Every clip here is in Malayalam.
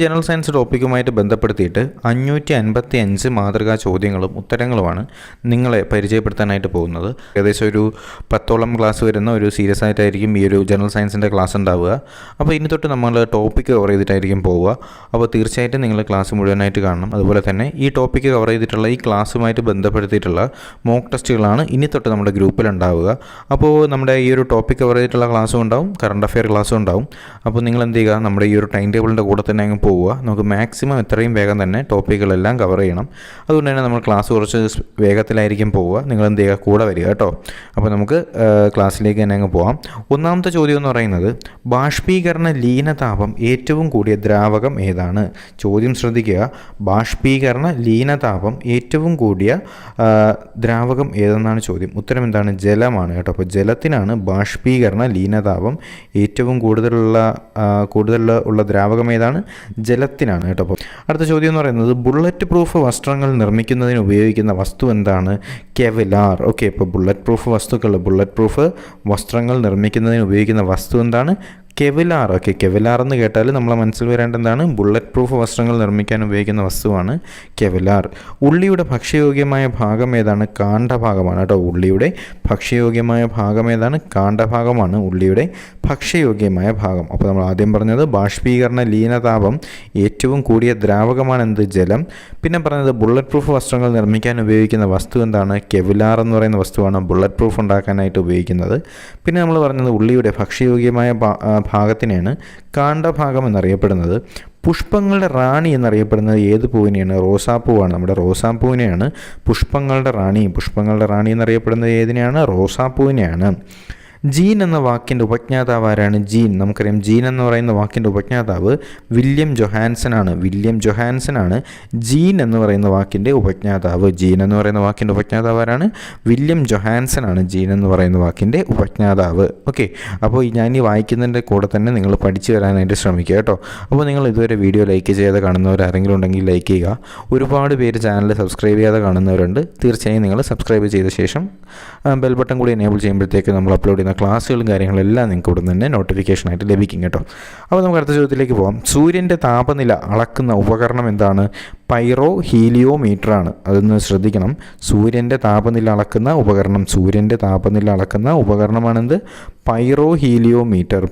ജനറൽ സയൻസ് ടോപ്പിക്കുമായിട്ട് ബന്ധപ്പെടുത്തിയിട്ട് 555 മാതൃകാ ചോദ്യങ്ങളും ഉത്തരങ്ങളുമാണ് നിങ്ങളെ പരിചയപ്പെടുത്താനായിട്ട് പോകുന്നത്. ഏകദേശം ഒരു 10ഓളം ക്ലാസ് വരുന്ന ഒരു സീരിയസ് ആയിട്ടായിരിക്കും ഈ ഒരു ജനറൽ സയൻസിൻ്റെ ക്ലാസ് ഉണ്ടാവുക. അപ്പോൾ ഇനി തൊട്ട് നമ്മൾ ടോപ്പിക്ക് കവർ ചെയ്തിട്ടായിരിക്കും പോവുക. അപ്പോൾ തീർച്ചയായിട്ടും നിങ്ങൾ ക്ലാസ് മുഴുവനായിട്ട് കാണണം. അതുപോലെ തന്നെ ഈ ടോപ്പിക്ക് കവർ ചെയ്തിട്ടുള്ള ഈ ക്ലാസ്സുമായിട്ട് ബന്ധപ്പെടുത്തിയിട്ടുള്ള മോക്ക് ടെസ്റ്റുകളാണ് ഇനി തൊട്ട് നമ്മുടെ ഗ്രൂപ്പിൽ ഉണ്ടാവുക. അപ്പോൾ നമ്മുടെ ഈ ഒരു ടോപ്പിക് കവർ ചെയ്തിട്ടുള്ള ക്ലാസ്സും ഉണ്ടാവും, കറണ്ട് അഫെയർ ക്ലാസ്സും ഉണ്ടാവും. അപ്പോൾ നിങ്ങൾ എന്ത് ചെയ്യുക, നമ്മുടെ ഈ ഒരു ടൈം ടേബിളിൻ്റെ കൂടെ തന്നെ അങ്ങ് പോവുക. നമുക്ക് മാക്സിമം എത്രയും വേഗം തന്നെ ടോപ്പിക്കുകളെല്ലാം കവർ ചെയ്യണം. അതുകൊണ്ട് തന്നെ നമ്മൾ ക്ലാസ് കുറച്ച് വേഗത്തിലായിരിക്കും പോവുക. നിങ്ങൾ എന്ത് ചെയ്യുക, കൂടെ വരിക കേട്ടോ. അപ്പോൾ നമുക്ക് ക്ലാസ്സിലേക്ക് തന്നെ അങ്ങ് പോവാം. ഒന്നാമത്തെ ചോദ്യം എന്ന് പറയുന്നത്, ബാഷ്പീകരണ ലീനതാപം ഏറ്റവും കൂടിയ ദ്രാവകം ഏതാണ്? ചോദ്യം ശ്രദ്ധിക്കുക. ബാഷ്പീകരണ ലീനതാപം ഏറ്റവും കൂടിയ ദ്രാവകം ഏതെന്നാണ് ചോദ്യം. ഉത്തരം എന്താണ്? ജലമാണ് കേട്ടോ. അപ്പോൾ ജലത്തിനാണ് ബാഷ്പീകരണ ലീനതാപം ഏറ്റവും കൂടുതലുള്ള ദ്രാവകം ഏതാണ്? ജലത്തിനാണ് കേട്ടോ. അപ്പോൾ അടുത്ത ചോദ്യം എന്ന് പറയുന്നത്, ബുള്ളറ്റ് പ്രൂഫ് വസ്ത്രങ്ങൾ നിർമ്മിക്കുന്നതിന് ഉപയോഗിക്കുന്ന വസ്തു എന്താണ്? കെവലാർ. ഓക്കെ, ഇപ്പോൾ ബുള്ളറ്റ് പ്രൂഫ് വസ്ത്രങ്ങൾ നിർമ്മിക്കുന്നതിന് ഉപയോഗിക്കുന്ന വസ്തു എന്താണ്? കെവലാർ. ഓക്കെ, കെവലാർ എന്ന് കേട്ടാൽ നമ്മളെ മനസ്സിൽ വരേണ്ട എന്താണ്? ബുള്ളറ്റ് പ്രൂഫ് വസ്ത്രങ്ങൾ നിർമ്മിക്കാൻ ഉപയോഗിക്കുന്ന വസ്തുവാണ് കെവലാർ. ഉള്ളിയുടെ ഭക്ഷ്യയോഗ്യമായ ഭാഗം ഏതാണ്? കാണ്ഡഭാഗമാണ് കേട്ടോ. ഉള്ളിയുടെ ഭക്ഷ്യയോഗ്യമായ ഭാഗം ഏതാണ്? കാണ്ഡഭാഗമാണ് ഉള്ളിയുടെ ഭക്ഷ്യയോഗ്യമായ ഭാഗം. അപ്പോൾ നമ്മൾ ആദ്യം പറഞ്ഞത് ബാഷ്പീകരണ ലീനതാപം ഏറ്റവും കൂടിയ ദ്രാവകമാണ് എന്ത്? ജലം. പിന്നെ പറഞ്ഞത് ബുള്ളറ്റ് പ്രൂഫ് വസ്ത്രങ്ങൾ നിർമ്മിക്കാൻ ഉപയോഗിക്കുന്ന വസ്തു എന്താണ്? കെവലാർ എന്ന് പറയുന്ന വസ്തുവാണ് ബുള്ളറ്റ് പ്രൂഫ് ഉണ്ടാക്കാനായിട്ട് ഉപയോഗിക്കുന്നത്. പിന്നെ നമ്മൾ പറഞ്ഞത് ഉള്ളിയുടെ ഭക്ഷ്യയോഗ്യമായ ഭാഗത്തിനെയാണ് കാണ്ഡഭാഗം എന്നറിയപ്പെടുന്നത്. പുഷ്പങ്ങളുടെ റാണി എന്നറിയപ്പെടുന്നത് ഏത് പൂവിനെയാണ്? റോസാപ്പൂവാണ്. നമ്മുടെ റോസാപ്പൂവിനെയാണ് പുഷ്പങ്ങളുടെ റാണി എന്നറിയപ്പെടുന്നത് ഏതിനെയാണ്? റോസാപ്പൂവിനെയാണ്. ജീൻ എന്ന വാക്കിൻ്റെ ഉപജ്ഞാതാവ് ആരാണ്? നമുക്കറിയാം ജീൻ എന്ന് പറയുന്ന വാക്കിൻ്റെ ഉപജ്ഞാതാവ് വില്യം ജൊഹാൻസൺ ആണ്. ജീൻ എന്ന് പറയുന്ന വാക്കിൻ്റെ ഉപജ്ഞാതാവ് ആരാണ്? വില്യം ജൊഹാൻസൺ ആണ് ജീൻ എന്ന് പറയുന്ന വാക്കിൻ്റെ ഉപജ്ഞാതാവ്. ഓക്കെ, അപ്പോൾ ഞാൻ ഈ വായിക്കുന്നതിൻ്റെ കൂടെ തന്നെ നിങ്ങൾ പഠിച്ചു വരാനായിട്ട് ശ്രമിക്കുക കേട്ടോ. അപ്പോൾ നിങ്ങൾ ഇതുവരെ വീഡിയോ ലൈക്ക് ചെയ്യാതെ കാണുന്നവർ ആരെങ്കിലും ഉണ്ടെങ്കിൽ ലൈക്ക് ചെയ്യുക. ഒരുപാട് പേര് ചാനൽ സബ്സ്ക്രൈബ് ചെയ്യാതെ കാണുന്നവരുണ്ട്. തീർച്ചയായും നിങ്ങൾ സബ്സ്ക്രൈബ് ചെയ്ത ശേഷം ബെൽ ബട്ടൺ കൂടി എനേബിൾ ചെയ്യുമ്പോഴത്തേക്ക് നമ്മൾ അപ്ലോഡ് ചെയ്യുന്ന ക്ലാസ്സുകളും കാര്യങ്ങളെല്ലാം നിങ്ങൾക്ക് ഇവിടെ നിന്ന് നോട്ടിഫിക്കേഷനായിട്ട് ലഭിക്കും കേട്ടോ. അപ്പോൾ നമുക്ക് അടുത്ത ചോദ്യത്തിലേക്ക് പോകാം. സൂര്യൻ്റെ താപനില അളക്കുന്ന ഉപകരണം എന്താണ്? പൈറോ ഹീലിയോമീറ്റർ ആണ്. അതൊന്ന് ശ്രദ്ധിക്കണം. സൂര്യൻ്റെ താപനില അളക്കുന്ന ഉപകരണമാണെന്ത്? പൈറോ ഹീലിയോമീറ്റർ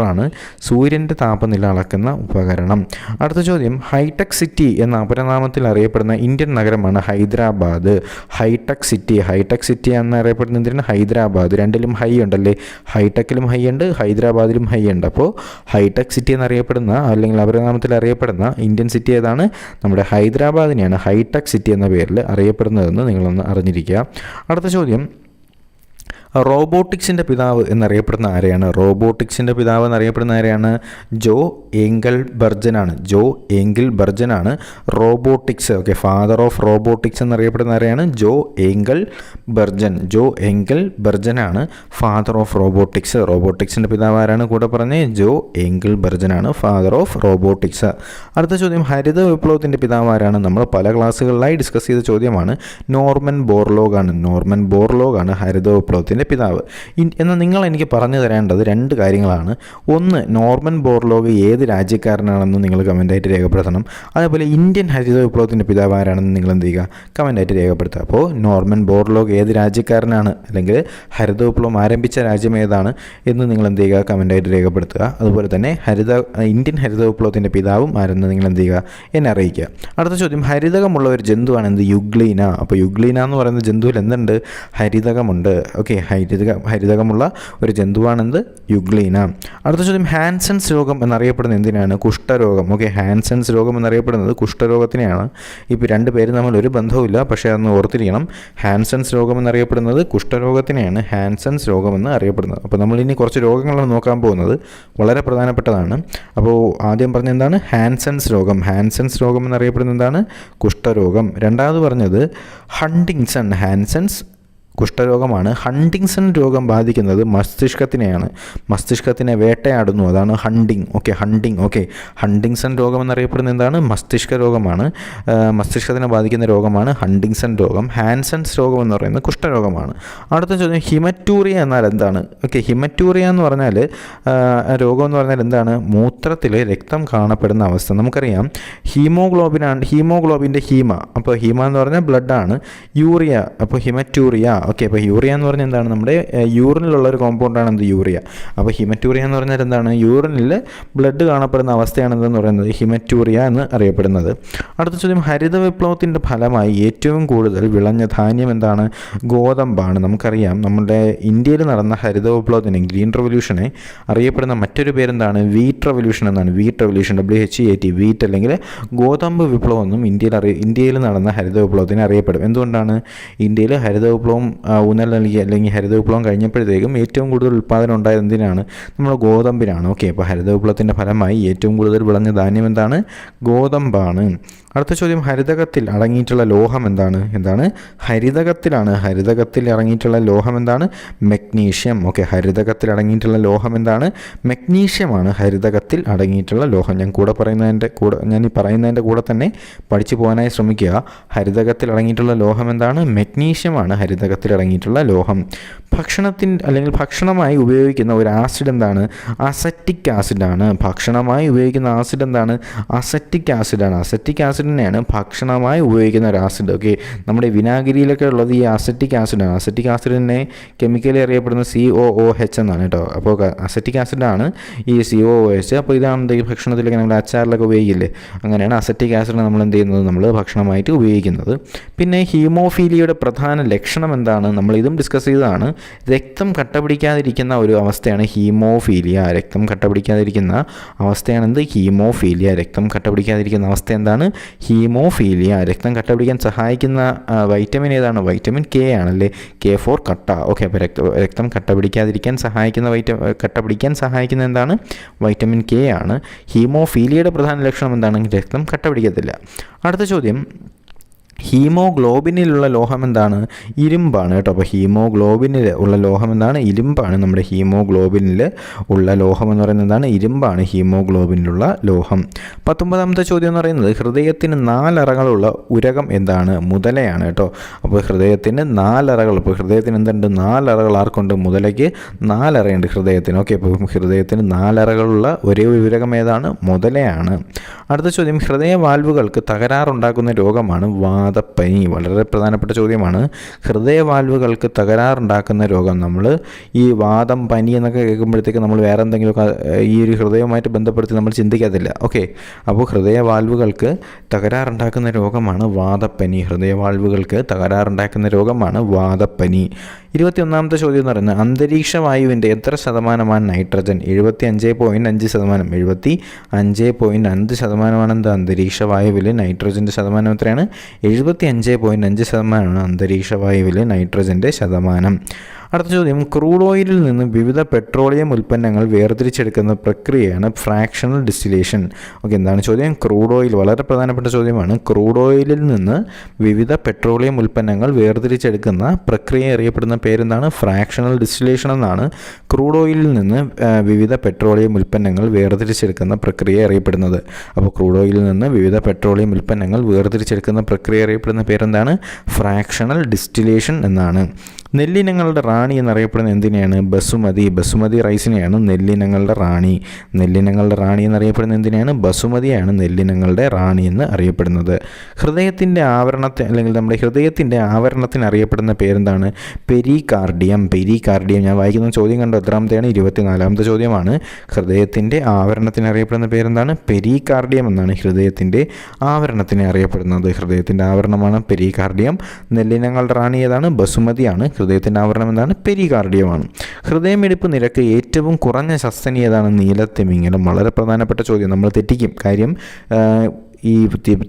ആണ് സൂര്യൻ്റെ താപനില അളക്കുന്ന ഉപകരണം. അടുത്ത ചോദ്യം, ഹൈടെക് സിറ്റി എന്ന അപരനാമത്തിൽ അറിയപ്പെടുന്ന ഇന്ത്യൻ നഗരമാണ് ഹൈദരാബാദ്. ഹൈടെക് സിറ്റി എന്നറിയപ്പെടുന്ന എന്തിനാണ്? ഹൈദരാബാദ്. രണ്ടിലും ഹൈ ഉണ്ടല്ലേ, ഹൈടെക്കിലും ഹൈ ഉണ്ട്, ഹൈദരാബാദിലും ഹൈ ഉണ്ട്. അപ്പോൾ ഹൈടെക് സിറ്റി എന്നറിയപ്പെടുന്ന അല്ലെങ്കിൽ അപരനാമത്തിൽ അറിയപ്പെടുന്ന ഇന്ത്യൻ സിറ്റി ഏതാണ്? നമ്മുടെ ഹൈദരാബാദിനെയാണ് ഹൈടെക് സിറ്റി എന്ന പേരിൽ അറിയപ്പെടുന്നതെന്ന് നിങ്ങളൊന്ന് അറിഞ്ഞിരിക്കുക. അടുത്ത ചോദ്യം, റോബോട്ടിക്സിൻ്റെ പിതാവ് എന്നറിയപ്പെടുന്ന ആരെയാണ്? ജോ ഏംഗൽ ബർജനാണ് robotics. Okay, father of robotics എന്നറിയപ്പെടുന്ന ആരെയാണ്? ജോ ഏംഗൽ ബർജനാണ് ഫാദർ ഓഫ് റോബോട്ടിക്സ്. റോബോട്ടിക്സിൻ്റെ പിതാവ് ആരാണ്? കൂടെ പറഞ്ഞേ, ജോ ഏംഗൽ ബർജനാണ് ഫാദർ ഓഫ് റോബോട്ടിക്സ്. അടുത്ത ചോദ്യം, ഹരിത വിപ്ലവത്തിൻ്റെ പിതാവ് ആരാണ്? നമ്മൾ പല ക്ലാസ്സുകളിലായി ഡിസ്കസ് ചെയ്ത ചോദ്യമാണ്. നോർമൻ ബോർലോഗാണ് ഹരിത വിപ്ലവത്തിൻ്റെ പിതാവ്. എന്നാൽ നിങ്ങൾ എനിക്ക് പറഞ്ഞു തരേണ്ടത് രണ്ട് കാര്യങ്ങളാണ്. ഒന്ന്, നോർമൻ ബോർലോഗ് ഏത് രാജ്യക്കാരനാണെന്ന് നിങ്ങൾ കമൻ്റായിട്ട് രേഖപ്പെടുത്തണം. അതേപോലെ ഇന്ത്യൻ ഹരിത വിപ്ലവത്തിൻ്റെ പിതാവ് ആരാണെന്ന് നിങ്ങൾ എന്ത് ചെയ്യുക, കമൻ്റായിട്ട് രേഖപ്പെടുത്തുക. അപ്പോൾ നോർമൻ ബോർലോഗ് ഏത് രാജ്യക്കാരനാണ് അല്ലെങ്കിൽ ഹരിത വിപ്ലവം ആരംഭിച്ച രാജ്യം ഏതാണ് എന്ന് നിങ്ങൾ എന്ത് ചെയ്യുക, കമൻ്റായിട്ട് രേഖപ്പെടുത്തുക. അതുപോലെ തന്നെ ഇന്ത്യൻ ഹരിത വിപ്ലവത്തിൻ്റെ പിതാവും ആരെന്ന് നിങ്ങൾ എന്ത് ചെയ്യുക, എന്നെ അറിയിക്കുക. അടുത്ത ചോദ്യം, ഹരിതകമുള്ള ഒരു ജന്തുവാണ് എന്ത്? യുഗ്ലീന. അപ്പോൾ യുഗ്ലീന എന്ന് പറയുന്ന ജന്തുവിൽ എന്തുണ്ട്? ഹരിതകമുണ്ട്. ഓക്കെ, ഹരിതകമുള്ള ഒരു ജന്തുവാണെന്ത്? യുഗ്ലീന. അടുത്ത ചോദ്യം, ഹാൻസൻസ് രോഗം എന്നറിയപ്പെടുന്നത് എന്തിനാണ്? കുഷ്ഠരോഗം. ഓക്കെ, ഹാൻസൻസ് രോഗം എന്നറിയപ്പെടുന്നത് കുഷ്ഠരോഗത്തിനെയാണ്. ഇപ്പോൾ രണ്ട് പേര് തമ്മിൽ ഒരു ബന്ധവുമില്ല, പക്ഷേ അതൊന്ന് ഓർത്തിരിക്കണം. ഹാൻസൻസ് രോഗം എന്നറിയപ്പെടുന്നത് കുഷ്ഠരോഗത്തിനെയാണ് ഹാൻസൻസ് രോഗം എന്ന് അറിയപ്പെടുന്നത്. അപ്പോൾ നമ്മൾ ഇനി കുറച്ച് രോഗങ്ങളാണ് നോക്കാൻ പോകുന്നത്, വളരെ പ്രധാനപ്പെട്ടതാണ്. അപ്പോൾ ആദ്യം പറഞ്ഞ എന്താണ്? ഹാൻസൻസ് രോഗം എന്നറിയപ്പെടുന്നത് എന്താണ്? കുഷ്ഠരോഗം. രണ്ടാമത് പറഞ്ഞത് ഹാൻസൻസ് കുഷ്ഠരോഗമാണ്. ഹണ്ടിങ്സൺ രോഗം ബാധിക്കുന്നത് മസ്തിഷ്കത്തിനെയാണ്. മസ്തിഷ്കത്തിനെ വേട്ടയാടുന്നു, അതാണ് ഹണ്ടിങ്. ഹണ്ടിങ്സൺ രോഗം എന്നറിയപ്പെടുന്ന എന്താണ്? മസ്തിഷ്ക രോഗമാണ്. മസ്തിഷ്കത്തിനെ ബാധിക്കുന്ന രോഗമാണ് ഹണ്ടിങ്സൺ രോഗം. ഹാൻസൺസ് രോഗം എന്ന് പറയുന്നത് കുഷ്ഠരോഗമാണ്. അടുത്ത ചോദ്യം, ഹിമറ്റൂറിയ എന്നാൽ എന്താണ്? ഹിമറ്റൂറിയ എന്ന് പറഞ്ഞാൽ രോഗം എന്ന് പറഞ്ഞാൽ എന്താണ്? മൂത്രത്തിൽ രക്തം കാണപ്പെടുന്ന അവസ്ഥ. നമുക്കറിയാം ഹീമോഗ്ലോബിൻ്റെ ഹീമ, അപ്പോൾ ഹീമ എന്ന് പറഞ്ഞാൽ ബ്ലഡാണ്. യൂറിയ, അപ്പോൾ ഹിമറ്റൂറിയ. അപ്പോൾ യൂറിയ എന്ന് പറഞ്ഞാൽ എന്താണ്? നമ്മുടെ യൂറിനിലുള്ള ഒരു കോമ്പൗണ്ടാണ് എന്ത്? യൂറിയ. അപ്പോൾ ഹിമറ്റൂറിയ എന്ന് പറഞ്ഞാൽ എന്താണ്? യൂറിനിൽ ബ്ലഡ് കാണപ്പെടുന്ന അവസ്ഥയാണെന്ന് പറയുന്നത് ഹിമറ്റൂറിയ എന്ന് അറിയപ്പെടുന്നത്. അടുത്ത ചോദ്യം, ഹരിത വിപ്ലവത്തിൻ്റെ ഫലമായി ഏറ്റവും കൂടുതൽ വിളഞ്ഞ ധാന്യം എന്താണ്? ഗോതമ്പാണ്. നമുക്കറിയാം നമ്മുടെ ഇന്ത്യയിൽ നടന്ന ഹരിത വിപ്ലവത്തിന്, ഗ്രീൻ റവല്യൂഷനെ അറിയപ്പെടുന്ന മറ്റൊരു പേരെന്താണ്? വീറ്റ് റവല്യൂഷൻ എന്നാണ്. വീറ്റ് റവല്യൂഷൻ, WHEAT, വീറ്റ് അല്ലെങ്കിൽ ഗോതമ്പ് വിപ്ലവം എന്നും ഇന്ത്യയിൽ നടന്ന ഹരിത വിപ്ലവത്തിന് അറിയപ്പെടും. എന്തുകൊണ്ടാണ്? ഇന്ത്യയിൽ ഹരിത വിപ്ലവം ഊന്നൽ നൽകി അല്ലെങ്കിൽ ഹരിത വിപ്ലവം കഴിഞ്ഞപ്പോഴത്തേക്കും ഏറ്റവും കൂടുതൽ ഉൽപ്പാദനം ഉണ്ടായത് എന്തിനാണ്? നമ്മൾ ഗോതമ്പിനാണ്. അപ്പോൾ ഹരിത വിപ്ലവത്തിൻ്റെ ഫലമായി ഏറ്റവും കൂടുതൽ വിളഞ്ഞ ധാന്യം എന്താണ്? ഗോതമ്പാണ്. അടുത്ത ചോദ്യം, ഹരിതകത്തിൽ അടങ്ങിയിട്ടുള്ള ലോഹം എന്താണ്? ഹരിതകത്തിലാണ്. ഹരിതകത്തിൽ അടങ്ങിയിട്ടുള്ള ലോഹം എന്താണ്? മെഗ്നീഷ്യം. ഹരിതകത്തിൽ അടങ്ങിയിട്ടുള്ള ലോഹം എന്താണ്? മെഗ്നീഷ്യമാണ് ഹരിതകത്തിൽ അടങ്ങിയിട്ടുള്ള ലോഹം. ഞാൻ ഈ പറയുന്നതിൻ്റെ കൂടെ തന്നെ പഠിച്ചു പോകാനായി ശ്രമിക്കുക. ഹരിതകത്തിൽ അടങ്ങിയിട്ടുള്ള ലോഹം എന്താണ്? മെഗ്നീഷ്യമാണ് ഹരിതകത്തിൽ അടങ്ങിയിട്ടുള്ള ലോഹം. ഭക്ഷണമായി ഉപയോഗിക്കുന്ന ഒരു ആസിഡ് എന്താണ്? അസറ്റിക് ആസിഡാണ്. ഭക്ഷണമായി ഉപയോഗിക്കുന്ന ആസിഡ് എന്താണ്? അസറ്റിക് ആസിഡാണ്. അസറ്റിക് ആസിഡിനെയാണ് ഭക്ഷണമായി ഉപയോഗിക്കുന്ന ഒരു ആസിഡ്. നമ്മുടെ വിനാഗിരിയിലൊക്കെ ഉള്ളത് ഈ അസറ്റിക് ആസിഡാണ്. അസറ്റിക് ആസിഡിനെ കെമിക്കലി അറിയപ്പെടുന്ന COOH എന്നാണ് കേട്ടോ. അപ്പോൾ അസറ്റിക് ആസിഡാണ് ഈ COOH. അപ്പോൾ ഇതാണ് ഈ ഭക്ഷണത്തിലൊക്കെ നമ്മൾ അച്ചാറിലൊക്കെ ഉപയോഗിക്കില്ലേ, അങ്ങനെയാണ് അസറ്റിക് ആസിഡ് നമ്മൾ എന്ത് ചെയ്യുന്നത്? നമ്മൾ ഭക്ഷണമായിട്ട് ഉപയോഗിക്കുന്നത്. പിന്നെ ഹീമോഫീലിയയുടെ പ്രധാന ലക്ഷണം എന്താണ്? നമ്മൾ ഇതും ഡിസ്കസ് ചെയ്തതാണ്. രക്തം കട്ട പിടിക്കാതിരിക്കുന്ന ഒരു അവസ്ഥയാണ് ഹീമോഫീലിയ. രക്തം കട്ട പിടിക്കാതിരിക്കുന്ന അവസ്ഥയാണ് എന്ത്? ഹീമോഫീലിയ. രക്തം കട്ട പിടിക്കാതിരിക്കുന്ന അവസ്ഥ എന്താണ്? ഹീമോഫീലിയ. രക്തം കട്ട പിടിക്കാൻ സഹായിക്കുന്ന വൈറ്റമിൻ ഏതാണ്? വൈറ്റമിൻ K ആണല്ലേ. K for കട്ട. അപ്പോൾ രക്തം കട്ട പിടിക്കാതിരിക്കാൻ സഹായിക്കുന്ന എന്താണ്? വൈറ്റമിൻ K ആണ്. ഹീമോഫീലിയയുടെ പ്രധാന ലക്ഷണം എന്താണ്? രക്തം കട്ട പിടിക്കത്തില്ല. അടുത്ത ചോദ്യം, ഹീമോഗ്ലോബിനിലുള്ള ലോഹം എന്താണ്? ഇരുമ്പാണ് കേട്ടോ. അപ്പോൾ ഹീമോഗ്ലോബിനിൽ ഉള്ള ലോഹം എന്താണ്? ഇരുമ്പാണ്. നമ്മുടെ ഹീമോഗ്ലോബിനിൽ ഉള്ള ലോഹം എന്ന് പറയുന്നത് എന്താണ്? ഇരുമ്പാണ് ഹീമോഗ്ലോബിനിലുള്ള ലോഹം. 19ാമത്തെ ചോദ്യം എന്ന് പറയുന്നത്, ഹൃദയത്തിന് 4 അറകളുള്ള ഉരകം എന്താണ്? മുതലയാണ് കേട്ടോ. അപ്പോൾ ഹൃദയത്തിന് 4 അറകൾ. അപ്പോൾ ഹൃദയത്തിന് എന്തുണ്ട്? 4 അറകൾ. ആർക്കുണ്ട്? മുതലയ്ക്ക് 4 അറയുണ്ട് ഹൃദയത്തിന്. അപ്പോൾ ഹൃദയത്തിന് 4 അറകളുള്ള ഒരേ ഉരകം ഏതാണ്? മുതലയാണ്. അടുത്ത ചോദ്യം, ഹൃദയ വാൽവുകൾക്ക് തകരാറുണ്ടാക്കുന്ന രോഗമാണ് വാതപ്പനി. വളരെ പ്രധാനപ്പെട്ട ചോദ്യമാണ്. ഹൃദയവാൽവുകൾക്ക് തകരാറുണ്ടാക്കുന്ന രോഗം. നമ്മൾ ഈ വാദം, പനി എന്നൊക്കെ കേൾക്കുമ്പോഴത്തേക്ക് നമ്മൾ വേറെ എന്തെങ്കിലുമൊക്കെ ഈ ഒരു ഹൃദയവുമായിട്ട് ബന്ധപ്പെടുത്തി നമ്മൾ ചിന്തിക്കത്തില്ല. അപ്പോൾ ഹൃദയവാൽവുകൾക്ക് തകരാറുണ്ടാക്കുന്ന രോഗമാണ് വാതപ്പനി. ഹൃദയവാൽവുകൾക്ക് തകരാറുണ്ടാക്കുന്ന രോഗമാണ് വാതപ്പനി. 21ാമത്തെ ചോദ്യം എന്ന് പറയുന്നത്, അന്തരീക്ഷ വായുവിൻ്റെ എത്ര ശതമാനമാണ് നൈട്രജൻ? 75.5%. 75.5% എന്താ? അന്തരീക്ഷ വായുവിൽ നൈട്രജൻ്റെ ശതമാനം എത്രയാണ്? 75.5% അന്തരീക്ഷ വായുവിൽ നൈട്രജൻ്റെ ശതമാനം. അടുത്ത ചോദ്യം, ക്രൂഡ് ഓയിലിൽ നിന്ന് വിവിധ പെട്രോളിയം ഉൽപ്പന്നങ്ങൾ വേർതിരിച്ചെടുക്കുന്ന പ്രക്രിയയാണ് ഫ്രാക്ഷണൽ ഡിസ്റ്റിലേഷൻ. എന്താണ് ചോദ്യം? Crude oil. വളരെ പ്രധാനപ്പെട്ട ചോദ്യമാണ്. ക്രൂഡ് ഓയിലിൽ നിന്ന് വിവിധ പെട്രോളിയം ഉൽപ്പന്നങ്ങൾ വേർതിരിച്ചെടുക്കുന്ന പ്രക്രിയ അറിയപ്പെടുന്ന പേരെന്താണ്? ഫ്രാക്ഷണൽ ഡിസ്റ്റിലേഷൻ എന്നാണ്. ക്രൂഡ് ഓയിലിൽ നിന്ന് വിവിധ പെട്രോളിയം ഉൽപ്പന്നങ്ങൾ വേർതിരിച്ചെടുക്കുന്ന പ്രക്രിയ അറിയപ്പെടുന്നത്. അപ്പോൾ ക്രൂഡ് ഓയിലിൽ നിന്ന് വിവിധ പെട്രോളിയം ഉൽപ്പന്നങ്ങൾ വേർതിരിച്ചെടുക്കുന്ന പ്രക്രിയ അറിയപ്പെടുന്ന പേരെന്താണ്? ഫ്രാക്ഷണൽ ഡിസ്റ്റിലേഷൻ എന്നാണ്. നെല്ലിനങ്ങളുടെ റാണി എന്നറിയപ്പെടുന്ന എന്തിനെയാണ്? ബസുമതി റൈസിനെയാണ് നെല്ലിനങ്ങളുടെ റാണി. നെല്ലിനങ്ങളുടെ റാണി എന്നറിയപ്പെടുന്ന എന്തിനെയാണ്? ബസുമതിയാണ് നെല്ലിനങ്ങളുടെ റാണി എന്ന് അറിയപ്പെടുന്നത്. ഹൃദയത്തിൻ്റെ ആവരണത്തിന് അറിയപ്പെടുന്ന പേരെന്താണ്? പെരികാർഡിയം. ഞാൻ വായിക്കുന്ന ചോദ്യം കണ്ടോ? എത്രാമത്തെയാണ്? 24ാമത്തെ ചോദ്യമാണ്. ഹൃദയത്തിൻ്റെ ആവരണത്തിന് അറിയപ്പെടുന്ന പേരെന്താണ്? പെരികാർഡിയം എന്നാണ് ഹൃദയത്തിൻ്റെ ആവരണത്തിന് അറിയപ്പെടുന്നത്. ഹൃദയത്തിൻ്റെ ആവരണമാണ് പെരികാർഡിയം. നെല്ലിനങ്ങളുടെ റാണി ഏതാണ്? ബസുമതിയാണ്. ഹൃദയത്തിൻ്റെ ആവരണം എന്താണ്? പെരികാർഡിയമാണ്. ഹൃദയമിടിപ്പ് നിരക്ക് ഏറ്റവും കുറഞ്ഞ സസ്തനി ഏതാണ്? നീലത്തിമിംഗലം. വളരെ പ്രധാനപ്പെട്ട ചോദ്യം. നമ്മൾ തെറ്റിക്കും. കാര്യം ഈ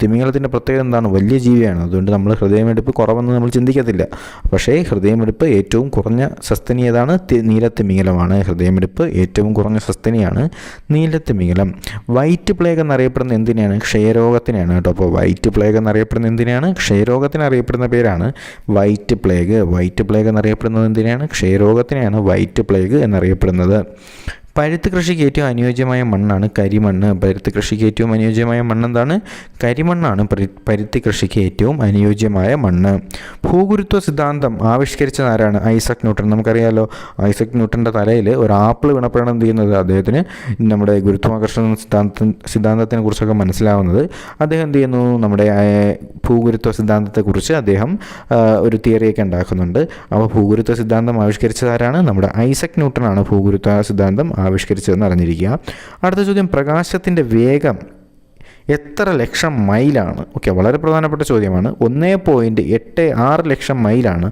തിമിംഗലത്തിൻ്റെ പ്രത്യേകത എന്താണ്? വലിയ ജീവിയാണ്. അതുകൊണ്ട് നമ്മൾ ഹൃദയമിടിപ്പ് കുറവെന്ന് നമ്മൾ ചിന്തിക്കത്തില്ല. പക്ഷേ ഹൃദയമിടിപ്പ് ഏറ്റവും കുറഞ്ഞ സസ്തനി ഏതാണ്? നീലത്തിമിംഗലമാണ്. ഹൃദയമിടിപ്പ് ഏറ്റവും കുറഞ്ഞ സസ്തനിയാണ് നീലത്തിമിംഗലം. വൈറ്റ് പ്ലേഗ് എന്നറിയപ്പെടുന്ന എന്തിനാണ്? ക്ഷയരോഗത്തിനാണ് കേട്ടോ. അപ്പോൾ വൈറ്റ് പ്ലേഗ് എന്നറിയപ്പെടുന്ന എന്തിനാണ്? ക്ഷയരോഗത്തിന് അറിയപ്പെടുന്ന പേരാണ് വൈറ്റ് പ്ലേഗ്. വൈറ്റ് പ്ലേഗ് എന്നറിയപ്പെടുന്നത് എന്തിനാണ്? ക്ഷയരോഗത്തിനെയാണ് വൈറ്റ് പ്ലേഗ് എന്നറിയപ്പെടുന്നത്. പരുത്തി കൃഷിക്ക് ഏറ്റവും അനുയോജ്യമായ മണ്ണാണ് കരിമണ്ണ്. പരുത്തി കൃഷിക്ക് ഏറ്റവും അനുയോജ്യമായ മണ്ണ് എന്താണ്? കരിമണ്ണാണ് പരുത്തി കൃഷിക്ക് ഏറ്റവും അനുയോജ്യമായ മണ്ണ്. ഭൂഗുരുത്വ സിദ്ധാന്തം ആവിഷ്കരിച്ചത് ആരാണ്? Isaac Newton. നമുക്കറിയാമല്ലോ, ഐസക് ന്യൂട്ടൻ്റെ തലയിൽ ഒരു ആപ്പിൾ വീണപ്പോഴാണ് എന്ത് ചെയ്യുന്നത്? അദ്ദേഹത്തിന് നമ്മുടെ ഗുരുത്വാകർഷണ സിദ്ധാന്തത്തിനെ കുറിച്ചൊക്കെ മനസ്സിലാവുന്നത്. അദ്ദേഹം എന്ത് ചെയ്യുന്നു? നമ്മുടെ ഭൂഗുരുത്വ സിദ്ധാന്തത്തെക്കുറിച്ച് അദ്ദേഹം ഒരു തിയറിയൊക്കെ ഉണ്ടാക്കുന്നുണ്ട്. അപ്പോൾ ഭൂഗുരുത്വ സിദ്ധാന്തം ആവിഷ്കരിച്ചത് ആരാണ്? നമ്മുടെ ഐസക് ന്യൂട്ടനാണ് ഭൂഗുരുത്വ സിദ്ധാന്തം ആവിഷ്കരിച്ചതെന്ന് അറിഞ്ഞിരിക്കുക. അടുത്ത ചോദ്യം, പ്രകാശത്തിൻ്റെ വേഗം എത്ര ലക്ഷം മൈലാണ്? ഓക്കെ, വളരെ പ്രധാനപ്പെട്ട ചോദ്യമാണ്. 1.86 ലക്ഷം മൈലാണ്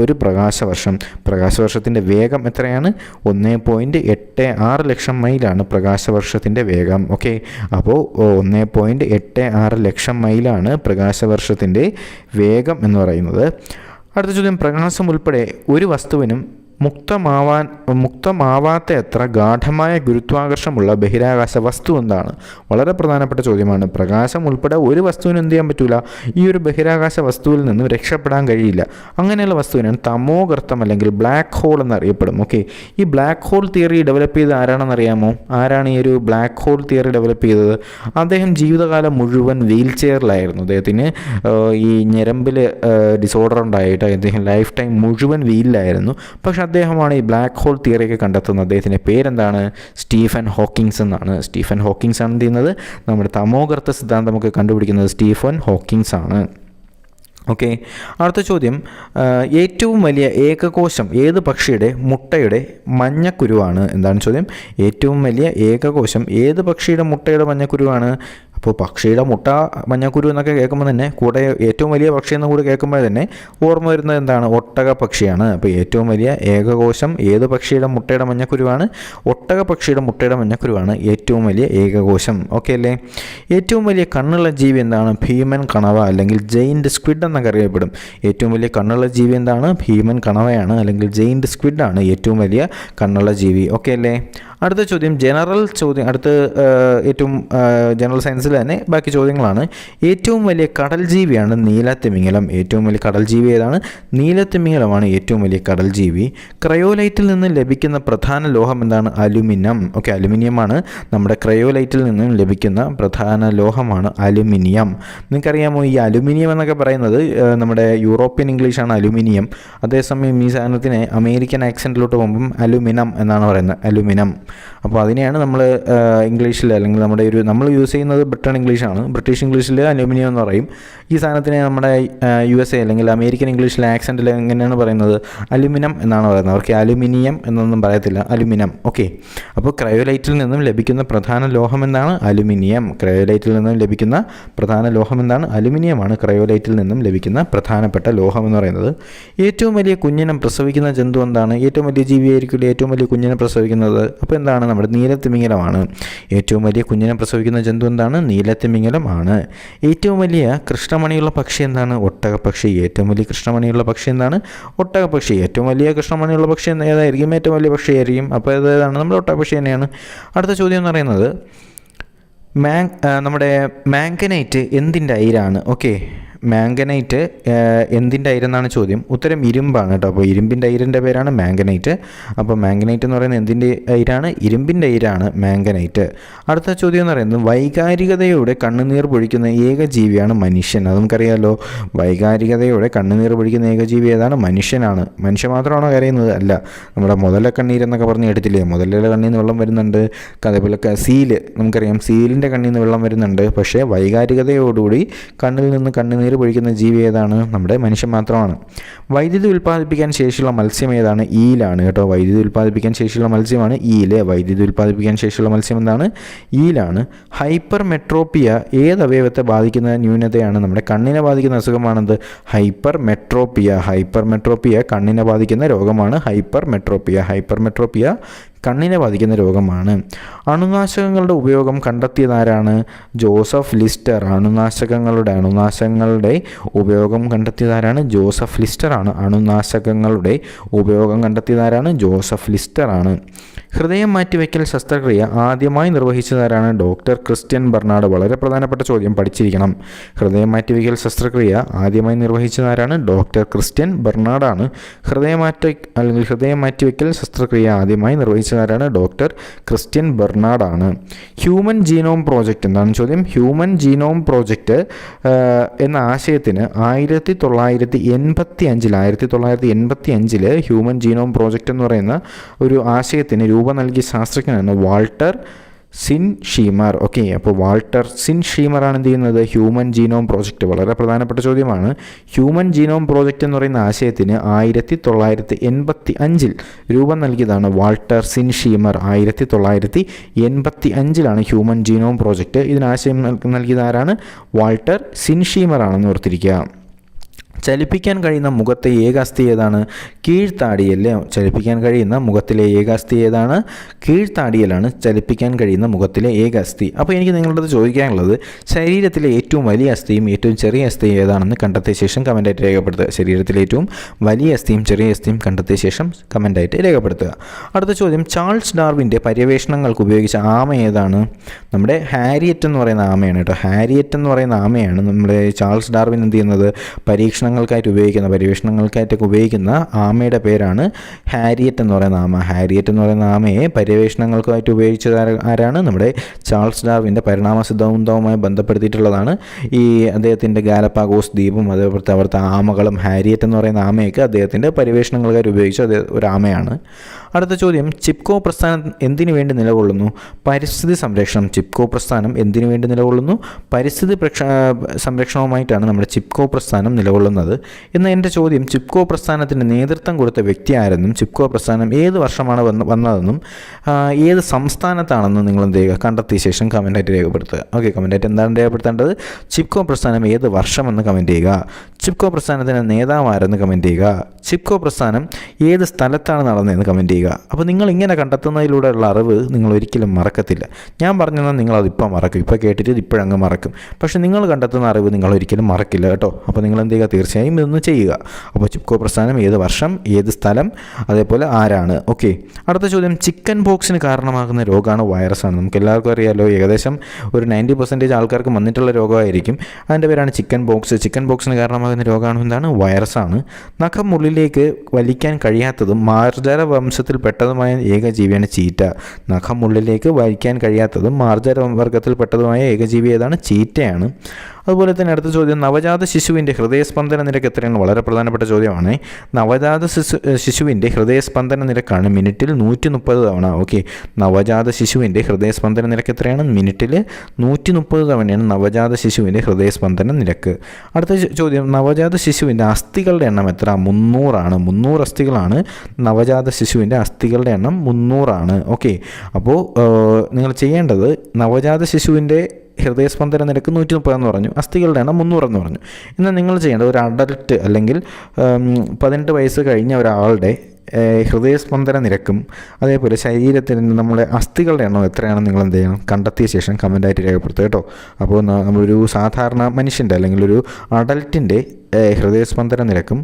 ഒരു പ്രകാശവർഷം. പ്രകാശവർഷത്തിൻ്റെ വേഗം എത്രയാണ്? 1.86 ലക്ഷം മൈലാണ് പ്രകാശവർഷത്തിൻ്റെ വേഗം. ഓക്കെ, അപ്പോൾ 1.86 ലക്ഷം മൈലാണ് പ്രകാശവർഷത്തിൻ്റെ വേഗം എന്ന് പറയുന്നത്. അടുത്ത ചോദ്യം, പ്രകാശം ഉൾപ്പെടെ ഒരു വസ്തുവിനും മുക്തമാവാത്ത എത്ര ഗാഠമായ ഗുരുത്വാകർഷമുള്ള ബഹിരാകാശ വസ്തു എന്താണ്? വളരെ പ്രധാനപ്പെട്ട ചോദ്യമാണ്. പ്രകാശം ഉൾപ്പെടെ ഒരു വസ്തുവിനും എന്ത് ചെയ്യാൻ പറ്റില്ല? ഈ ഒരു ബഹിരാകാശ വസ്തുവിൽ നിന്നും രക്ഷപ്പെടാൻ കഴിയില്ല. അങ്ങനെയുള്ള വസ്തുവിനാണ് തമോഗർത്തം അല്ലെങ്കിൽ ബ്ലാക്ക് ഹോൾ എന്നറിയപ്പെടും. ഓക്കെ, ഈ ബ്ലാക്ക് ഹോൾ തിയറി ഡെവലപ്പ് ചെയ്ത് ആരാണെന്നറിയാമോ? ആരാണ് ഈ ഒരു ബ്ലാക്ക് ഹോൾ തിയറി ഡെവലപ്പ് ചെയ്തത്? അദ്ദേഹം ജീവിതകാലം മുഴുവൻ വീൽ ചെയറിലായിരുന്നു. അദ്ദേഹത്തിന് ഈ ഞരമ്പിൽ ഡിസോർഡർ ഉണ്ടായിട്ട് അദ്ദേഹം ലൈഫ് ടൈം മുഴുവൻ വീലിലായിരുന്നു. പക്ഷേ അദ്ദേഹമാണ് ഈ ബ്ലാക്ക് ഹോൾ തിയറിയൊക്കെ കണ്ടെത്തുന്നത്. അദ്ദേഹത്തിൻ്റെ പേരെന്താണ്? സ്റ്റീഫൻ ഹോക്കിങ്സ് എന്നാണ്. സ്റ്റീഫൻ ഹോക്കിങ്സ് ആണ് എന്ത് ചെയ്യുന്നത്? നമ്മുടെ തമോഗർത്ത സിദ്ധാന്തമൊക്കെ കണ്ടുപിടിക്കുന്നത് സ്റ്റീഫൻ ഹോക്കിങ്സ് ആണ്. ഓക്കെ, അടുത്ത ചോദ്യം, ഏറ്റവും വലിയ ഏകകോശം ഏത് പക്ഷിയുടെ മുട്ടയുടെ മഞ്ഞക്കുരുവാണ്? എന്താണ് ചോദ്യം? ഏറ്റവും വലിയ ഏകകോശം ഏത് പക്ഷിയുടെ മുട്ടയുടെ മഞ്ഞക്കുരുവാണ്? അപ്പോൾ പക്ഷിയുടെ മുട്ട മഞ്ഞക്കുരു എന്നൊക്കെ കേൾക്കുമ്പോൾ തന്നെ കൂടെ ഏറ്റവും വലിയ പക്ഷി എന്ന് കൂടെ കേൾക്കുമ്പോൾ തന്നെ ഓർമ്മ വരുന്നത് എന്താണ്? ഒട്ടക പക്ഷിയാണ്. അപ്പോൾ ഏറ്റവും വലിയ ഏകകോശം ഏത് പക്ഷിയുടെ മുട്ടയുടെ മഞ്ഞക്കുരുവാണ്? ഒട്ടക പക്ഷിയുടെ മുട്ടയുടെ മഞ്ഞക്കുരുവാണ് ഏറ്റവും വലിയ ഏകകോശം. ഓക്കെ അല്ലേ? ഏറ്റവും വലിയ കണ്ണുള്ള ജീവി എന്താണ്? ഭീമൻ കണവ അല്ലെങ്കിൽ ജെയിൻറ്റ് സ്ക്വിഡ് എന്നൊക്കെ അറിയപ്പെടും. ഏറ്റവും വലിയ കണ്ണുള്ള ജീവി എന്താണ്? ഭീമൻ കണവയാണ് അല്ലെങ്കിൽ ജെയിൻറ്റ് സ്ക്വിഡ് ആണ് ഏറ്റവും വലിയ കണ്ണുള്ള ജീവി. ഓക്കെ അല്ലേ? അടുത്ത ചോദ്യം ജനറൽ ചോദ്യം. ഏറ്റവും ജനറൽ സയൻസിൽ തന്നെ ബാക്കി ചോദ്യങ്ങളാണ്. ഏറ്റവും വലിയ കടൽ ജീവിയാണ് നീലത്തിമിംഗലം. ഏറ്റവും വലിയ കടൽ ജീവി ഏതാണ്? നീലത്തിമിംഗലമാണ് ഏറ്റവും വലിയ കടൽ ജീവി. ക്രയോലൈറ്റിൽ നിന്ന് ലഭിക്കുന്ന പ്രധാന ലോഹം എന്താണ്? അലുമിനിയം. ഓക്കെ, അലുമിനിയമാണ് നമ്മുടെ ക്രയോലൈറ്റിൽ നിന്നും ലഭിക്കുന്ന പ്രധാന ലോഹമാണ് അലുമിനിയം. നിങ്ങൾക്കറിയാമോ ഈ അലുമിനിയം എന്നൊക്കെ പറയുന്നത് നമ്മുടെ യൂറോപ്യൻ ഇംഗ്ലീഷാണ് അലുമിനിയം. അതേസമയം ഈ സാധനത്തിന് അമേരിക്കൻ ആക്സെൻറ്റിലോട്ട് പോകുമ്പം അലുമിനം എന്നാണ് പറയുന്നത്. അലുമിനം. അപ്പോൾ അതിനെയാണ് നമ്മൾ ഇംഗ്ലീഷിൽ അല്ലെങ്കിൽ നമ്മൾ യൂസ് ചെയ്യുന്നത് ഇംഗ്ലീഷാണ്. ബ്രിട്ടീഷ് ഇംഗ്ലീഷിൽ അലുമിനിയം എന്ന് പറയും. ഈ സാധനത്തിനെ നമ്മുടെ USA അല്ലെങ്കിൽ അമേരിക്കൻ ഇംഗ്ലീഷിലെ ആക്സെൻറ്റിൽ എങ്ങനെയാണ് പറയുന്നത്? അലുമിനം എന്നാണ് പറയുന്നത്. അവർക്ക് അലുമിനിയം എന്നൊന്നും പറയത്തില്ല, അലുമിനം. ഓക്കെ, അപ്പോൾ ക്രയോലൈറ്റിൽ നിന്നും ലഭിക്കുന്ന പ്രധാന ലോഹം എന്താണ്? അലുമിനിയം. ക്രയോലൈറ്റിൽ നിന്നും ലഭിക്കുന്ന പ്രധാന ലോഹം എന്താണ്? അലുമിനിയമാണ് ക്രയോലൈറ്റിൽ നിന്നും ലഭിക്കുന്ന പ്രധാനപ്പെട്ട ലോഹം എന്ന് പറയുന്നത്. ഏറ്റവും വലിയ കുഞ്ഞിനെ പ്രസവിക്കുന്ന ജന്തു എന്താണ്? ഏറ്റവും വലിയ ജീവിയായിരിക്കില്ല ഏറ്റവും വലിയ കുഞ്ഞിനെ പ്രസവിക്കുന്നത്. അപ്പോൾ എന്താണ്? നമ്മുടെ നീലത്തിമിംഗലമാണ്. ഏറ്റവും വലിയ കുഞ്ഞിനെ പ്രസവിക്കുന്ന ജന്തു എന്താണ്? നീലത്തിമിംഗലം ആണ്. ഏറ്റവും വലിയ കൃഷ്ണമണിയുള്ള പക്ഷി എന്താണ്? ഒട്ടകപ്പക്ഷി. ഏറ്റവും വലിയ കൃഷ്ണമണിയുള്ള പക്ഷി എന്താണ്? ഒട്ടകപ്പക്ഷി. ഏറ്റവും വലിയ കൃഷ്ണമണിയുള്ള പക്ഷി ഏതായിരിക്കും? ഏറ്റവും വലിയ പക്ഷിയായിരിക്കും. അപ്പോൾ ഏതാണ്? നമ്മുടെ ഒട്ടകപ്പക്ഷി തന്നെയാണ്. അടുത്ത ചോദ്യം എന്ന് പറയുന്നത് നമ്മുടെ മാംഗനൈറ്റ് എന്തിൻ്റെ അയിരാണ്? ഓക്കെ, മാംഗനൈറ്റ് എന്തിൻ്റെ അയിരെന്നാണ് ചോദ്യം. ഉത്തരം ഇരുമ്പാണ് കേട്ടോ. അപ്പോൾ ഇരുമ്പിൻ്റെ അയിരിൻ്റെ പേരാണ് മാംഗനൈറ്റ്. അപ്പോൾ മാംഗനൈറ്റ് എന്ന് പറയുന്നത് എന്തിൻ്റെ അയിരാണ്? ഇരുമ്പിൻ്റെ അയിരാണ് മാംഗനൈറ്റ്. അടുത്ത ചോദ്യം എന്ന് പറയുന്നത് വൈകാരികതയോടെ കണ്ണുനീർ പൊഴിക്കുന്ന ഏക ജീവിയാണ് മനുഷ്യൻ. അത് നമുക്കറിയാമല്ലോ. വൈകാരികതയോടെ കണ്ണുനീർ പൊഴിക്കുന്ന ഏക ജീവി ഏതാണ്? മനുഷ്യനാണ്. മനുഷ്യൻ മാത്രമാണോ കരയുന്നത്? അല്ല. നമ്മുടെ മുതലക്കണ്ണീരെന്നൊക്കെ പറഞ്ഞ് കേട്ടിട്ടില്ലേ? മുതലയുടെ കണ്ണിൽ നിന്ന് വെള്ളം വരുന്നുണ്ട്. അതേപോലെ സീല്, നമുക്കറിയാം സീലിൻ്റെ കണ്ണിൽ നിന്ന് വെള്ളം വരുന്നുണ്ട്. പക്ഷേ വൈകാരികതയോടുകൂടി കണ്ണിൽ നിന്ന് കണ്ണുനീർ പൊഴിക്കുന്ന ജീവി ഏതാണ്? നമ്മുടെ മനുഷ്യൻ മാത്രമാണ്. വൈദ്യുതി ഉൽപ്പാദിപ്പിക്കാൻ ശേഷിയുള്ള മത്സ്യം ഏതാണ്? ഈലാണ് കേട്ടോ. വൈദ്യുതി ഉൽപ്പാദിപ്പിക്കാൻ ശേഷിയുള്ള മത്സ്യമാണ് ഈല്. വൈദ്യുതി ഉൽപ്പാദിപ്പിക്കാൻ ശേഷിയുള്ള മത്സ്യം എന്താണ്? ഈലാണ്. ഹൈപ്പർ മെട്രോപ്പിയ ഏത് അവയവത്തെ ബാധിക്കുന്ന ന്യൂനതയാണ്? നമ്മുടെ കണ്ണിനെ ബാധിക്കുന്ന അസുഖമാണെന്ത്? ഹൈപ്പർ മെട്രോപ്പിയ. ഹൈപ്പർ മെട്രോപ്പിയ കണ്ണിനെ ബാധിക്കുന്ന രോഗമാണ് ഹൈപ്പർ മെട്രോപ്പിയ. ഹൈപ്പർ മെട്രോപ്പിയ കണ്ണിനെ ബാധിക്കുന്ന രോഗമാണ്. അണുനാശകങ്ങളുടെ ഉപയോഗം കണ്ടെത്തിയതാരാണ്? ജോസഫ് ലിസ്റ്റർ. അണുനാശകങ്ങളുടെ ഉപയോഗം കണ്ടെത്തിയതാരാണ്? ജോസഫ് ലിസ്റ്റർ ആണ്. അണുനാശകങ്ങളുടെ ഉപയോഗം കണ്ടെത്തിയതാരാണ്? ജോസഫ് ലിസ്റ്റർ ആണ്. ഹൃദയം മാറ്റിവെക്കൽ ശസ്ത്രക്രിയ ആദ്യമായി നിർവഹിച്ചതാരാണ്? Doctor Christian Bernard. വളരെ പ്രധാനപ്പെട്ട ചോദ്യം, പഠിച്ചിരിക്കണം. ഹൃദയം മാറ്റിവെക്കൽ ശസ്ത്രക്രിയ ആദ്യമായി നിർവഹിച്ചതാരാണ്? Doctor Christian ബർണാഡാണ്. ഹൃദയം മാറ്റിവെക്കൽ ശസ്ത്രക്രിയ ആദ്യമായി നിർവഹിച്ചതാരാണ്? ഡോക്ടർ ക്രിസ്ത്യൻ ബർണാഡാണ്. ഹ്യൂമൻ ജീനോം പ്രോജക്റ്റ്, എന്താണ് ചോദ്യം? ഹ്യൂമൻ ജീനോം പ്രോജക്റ്റ് എന്ന ആശയത്തിന് 1985 ഹ്യൂമൻ ജീനോം പ്രോജക്റ്റ് എന്ന് പറയുന്ന ഒരു ആശയത്തിന് രൂപം നൽകിയ ശാസ്ത്രജ്ഞനാണ് വാൾട്ടർ സിൻഷീമർ. ഓക്കെ, അപ്പോൾ വാൾട്ടർ സിൻഷീമറാണ് എന്ത് ചെയ്യുന്നത്? Human genome project. വളരെ പ്രധാനപ്പെട്ട ചോദ്യമാണ്. ഹ്യൂമൻ ജീനോം പ്രോജക്റ്റ് എന്ന് പറയുന്ന ആശയത്തിന് 1985 രൂപം നൽകിയതാണ് Walter Sinsheimer. 1985 human genome project. ഇതിനാശയം നൽകിയത് ആരാണ്? വാൾട്ടർ സിൻഷീമർ ആണെന്ന് ഓർത്തിരിക്കുക. ചലിപ്പിക്കാൻ കഴിയുന്ന മുഖത്തെ ഏക അസ്ഥി ഏതാണ്? കീഴ്ത്താടിയല്ലേ. ചലിപ്പിക്കാൻ കഴിയുന്ന മുഖത്തിലെ ഏക അസ്ഥി ഏതാണ്? കീഴ്ത്താടിയലാണ് ചലിപ്പിക്കാൻ കഴിയുന്ന മുഖത്തിലെ ഏക അസ്ഥി. അപ്പോൾ എനിക്ക് നിങ്ങളോട് ചോദിക്കാനുള്ളത്, ശരീരത്തിലെ ഏറ്റവും വലിയ അസ്ഥിയും ഏറ്റവും ചെറിയ അസ്ഥിയും ഏതാണെന്ന് കണ്ടെത്തിയ ശേഷം കമൻറ്റായിട്ട് രേഖപ്പെടുത്തുക. ശരീരത്തിലെ ഏറ്റവും വലിയ അസ്ഥിയും ചെറിയ അസ്ഥിയും കണ്ടെത്തിയ ശേഷം കമൻറ്റായിട്ട് രേഖപ്പെടുത്തുക. അടുത്ത ചോദ്യം, ചാൾസ് ഡാർവിൻ്റെ പര്യവേഷണങ്ങൾക്ക് ഉപയോഗിച്ച ആമ ഏതാണ്? നമ്മുടെ ഹാരിയറ്റ് എന്ന് പറയുന്ന ആമയാണ് കേട്ടോ. ഹാരിയറ്റ് എന്ന് പറയുന്ന ആമയാണ് നമ്മുടെ ചാൾസ് ഡാർവിൻ എന്ത് ചെയ്യുന്നത്? പര്യവേഷണങ്ങൾക്കായിട്ടൊക്കെ ഉപയോഗിക്കുന്ന ആമയുടെ പേരാണ് ഹാരിയറ്റ് എന്ന് പറയുന്ന ആമ. ഹാരിയറ്റ് എന്ന് പറയുന്ന ആമയെ പര്യവേഷണങ്ങൾക്കായിട്ട് ഉപയോഗിച്ചത് ആരാണ്? നമ്മുടെ ചാൾസ് ഡാർവിൻ്റെ പരിണാമ സിദ്ധാന്തവുമായി ബന്ധപ്പെടുത്തിയിട്ടുള്ളതാണ് ഈ അദ്ദേഹത്തിൻ്റെ ഗാലപ്പാഗോസ് ദ്വീപും അതേപോലത്തെ അവിടുത്തെ ആമകളും. ഹാരിയറ്റ് എന്ന് പറയുന്ന ആമയൊക്കെ അദ്ദേഹത്തിൻ്റെ പര്യവേഷണങ്ങൾക്കായിട്ട് ഉപയോഗിച്ച ഒരു ആമയാണ്. അടുത്ത ചോദ്യം, ചിപ്കോ പ്രസ്ഥാനം എന്തിനു വേണ്ടി നിലകൊള്ളുന്നു? പരിസ്ഥിതി സംരക്ഷണം. ചിപ്കോ പ്രസ്ഥാനം എന്തിനു വേണ്ടി നിലകൊള്ളുന്നു? പരിസ്ഥിതി സംരക്ഷണവുമായിട്ടാണ് നമ്മുടെ ചിപ്കോ പ്രസ്ഥാനം നിലകൊള്ളുന്നത്. എന്ന എൻ്റെ ചോദ്യം, ചിപ്കോ പ്രസ്ഥാനത്തിന് നേതൃത്വം കൊടുത്ത വ്യക്തി ആരെന്നും ചിപ്കോ പ്രസ്ഥാനം ഏത് വർഷമാണ് വന്നതെന്നും ഏത് സംസ്ഥാനത്താണെന്നും നിങ്ങൾ എന്ത് ചെയ്യുക? കണ്ടെത്തിയ ശേഷം കമൻറ്റായിട്ട് രേഖപ്പെടുത്തുക. ഓക്കെ, കമൻറ്റായിട്ട് എന്താണ് രേഖപ്പെടുത്തേണ്ടത്? ചിപ്കോ പ്രസ്ഥാനം ഏത് വർഷമെന്ന് കമൻറ്റ് ചെയ്യുക. ചിപ്കോ പ്രസ്ഥാനത്തിൻ്റെ നേതാവ് ആരെന്ന് കമൻറ്റ് ചെയ്യുക. ചിപ്കോ പ്രസ്ഥാനം ഏത് സ്ഥലത്താണ് നടന്നതെന്ന് കമൻറ്റ് ചെയ്യുക. അപ്പോൾ നിങ്ങൾ ഇങ്ങനെ കണ്ടെത്തുന്നതിലൂടെയുള്ള അറിവ് നിങ്ങൾ ഒരിക്കലും മറക്കത്തില്ല. ഞാൻ പറഞ്ഞാൽ നിങ്ങളതിപ്പോൾ മറക്കും, ഇപ്പോൾ കേട്ടിട്ട് ഇപ്പോഴങ്ങ് മറക്കും. പക്ഷേ നിങ്ങൾ കണ്ടെത്തുന്ന അറിവ് നിങ്ങൾ ഒരിക്കലും മറക്കില്ല കേട്ടോ. അപ്പോൾ നിങ്ങൾ എന്ത് ചെയ്യുക? തീർച്ചയായും ഇതൊന്ന് ചെയ്യുക. അപ്പോൾ ചിപ്കോ പ്രസ്ഥാനം ഏത് വർഷം, ഏത് സ്ഥലം, അതേപോലെ ആരാണ്. ഓക്കെ, അടുത്ത ചോദ്യം, ചിക്കൻ ബോക്സിന് കാരണമാകുന്ന രോഗമാണ് വൈറസാണ്. നമുക്ക് എല്ലാവർക്കും അറിയാമല്ലോ, ഏകദേശം ഒരു 90% ആൾക്കാർക്ക് വന്നിട്ടുള്ള രോഗമായിരിക്കും. അതിൻ്റെ പേരാണ് ചിക്കൻ ബോക്സ്. ചിക്കൻ ബോക്സിന് കാരണമാകുന്ന രോഗമാണ് എന്താണ്? വൈറസാണ്. നഖം ഉള്ളിലേക്ക് വലിക്കാൻ കഴിയാത്തതും മാർജര വംശത്തിൽപ്പെട്ടതുമായ ഏക ജീവിയാണ് ചീറ്റ. നഖം ഉള്ളിലേക്ക് വലിക്കാൻ കഴിയാത്തതും മാർജര വർഗത്തിൽപ്പെട്ടതുമായ ഏകജീവി ഏതാണ്? ചീറ്റയാണ്. അതുപോലെ തന്നെ അടുത്ത ചോദ്യം, നവജാത ശിശുവിൻ്റെ ഹൃദയസ്പന്ദന നിരക്ക് എത്രയാണ്? വളരെ പ്രധാനപ്പെട്ട ചോദ്യമാണ്. നവജാത ശിശുവിൻ്റെ ഹൃദയസ്പന്ദന നിരക്കാണ് മിനിറ്റിൽ 130 തവണ. ഓക്കെ, നവജാത ശിശുവിൻ്റെ ഹൃദയസ്പന്ദന നിരക്ക് എത്രയാണ്? മിനിറ്റിൽ 130 തവണയാണ് നവജാത ശിശുവിൻ്റെ ഹൃദയസ്പന്ദന നിരക്ക്. അടുത്ത ചോദ്യം, നവജാത ശിശുവിൻ്റെ അസ്ഥികളുടെ എണ്ണം എത്ര? 300 ആണ്. 300 അസ്ഥികളാണ് നവജാത ശിശുവിൻ്റെ അസ്ഥികളുടെ എണ്ണം 300 ആണ്. ഓക്കെ, അപ്പോൾ നിങ്ങൾ ചെയ്യേണ്ടത്, നവജാത ശിശുവിൻ്റെ ഹൃദയസ്പന്ദന നിരക്ക് 130 എന്ന് പറഞ്ഞു, അസ്ഥികളുടെ എണ്ണം 300 എന്ന് പറഞ്ഞു. എന്നാൽ നിങ്ങൾ ചെയ്യേണ്ടത്, ഒരു അഡൽട്ട് അല്ലെങ്കിൽ 18 വയസ്സ് കഴിഞ്ഞ ഒരാളുടെ ഹൃദയസ്പന്ദന നിരക്കും അതേപോലെ ശരീരത്തിന് നമ്മുടെ അസ്ഥികളുടെ എണ്ണം എത്രയാണെന്ന് നിങ്ങൾ എന്ത് ചെയ്യണം? കണ്ടെത്തിയ ശേഷം കമൻറ്റായിട്ട് രേഖപ്പെടുത്തുക കേട്ടോ. അപ്പോൾ നമ്മളൊരു സാധാരണ മനുഷ്യൻ്റെ അല്ലെങ്കിൽ ഒരു അഡൽട്ടിൻ്റെ ഹൃദയസ്പന്ദന നിരക്കും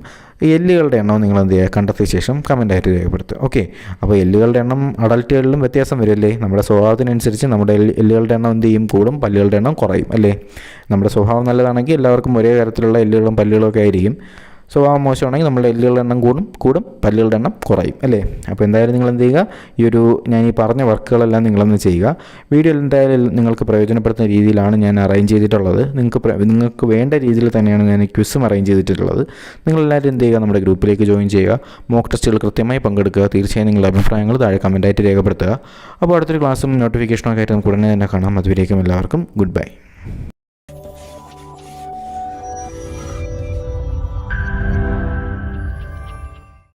എല്ലുകളുടെ എണ്ണവും നിങ്ങൾ എന്ത് ചെയ്യുക? കണ്ടെത്തിയ ശേഷം കമൻറ്റായിട്ട് രേഖപ്പെടുത്തുക. ഓക്കെ, അപ്പോൾ എല്ലുകളുടെ എണ്ണം അഡൽട്ടുകളിലും വ്യത്യാസം വരുമല്ലേ? നമ്മുടെ സ്വഭാവത്തിനനുസരിച്ച് നമ്മുടെ എല്ലുകളുടെ എണ്ണം എന്ത് ചെയ്യും? കൂടും, പല്ലുകളുടെ എണ്ണം കുറയും അല്ലേ? നമ്മുടെ സ്വഭാവം നല്ലതാണെങ്കിൽ എല്ലാവർക്കും ഒരേ തരത്തിലുള്ള എല്ലുകളും പല്ലുകളും ഒക്കെ ആയിരിക്കും. സ്വഭാവം മോശമാണെങ്കിൽ നമ്മുടെ എല്ലുകളുടെ എണ്ണം കൂടും, പല്ലുകളുടെ എണ്ണം കുറയും അല്ലേ? അപ്പോൾ എന്തായാലും നിങ്ങൾ എന്ത് ചെയ്യുക? ഞാൻ ഈ പറഞ്ഞ വർക്കുകളെല്ലാം നിങ്ങളൊന്ന് ചെയ്യുക. വീഡിയോ എന്തായാലും നിങ്ങൾക്ക് പ്രയോജനപ്പെടുത്തുന്ന രീതിയിലാണ് ഞാൻ അറേഞ്ച് ചെയ്തിട്ടുള്ളത്. നിങ്ങൾക്ക് വേണ്ട രീതിയിൽ തന്നെയാണ് ഞാൻ ക്വിസും അറേഞ്ച് ചെയ്തിട്ടുള്ളത്. നിങ്ങളെല്ലാവരും എന്ത് ചെയ്യുക? നമ്മുടെ ഗ്രൂപ്പിലേക്ക് ജോയിൻ ചെയ്യുക. മോക്ക് ടെസ്റ്റുകൾ കൃത്യമായി പങ്കെടുക്കുക. തീർച്ചയായും നിങ്ങളുടെ അഭിപ്രായങ്ങൾ താഴെ കമൻറ്റായിട്ട് രേഖപ്പെടുത്തുക. അപ്പോൾ അടുത്തൊരു ക്ലാസ്സും നോട്ടിഫിക്കേഷനൊക്കെ ആയിട്ട് നമുക്ക് ഉടനെ തന്നെ കാണാം. അതുവരേക്കും എല്ലാവർക്കും ഗുഡ് ബൈ.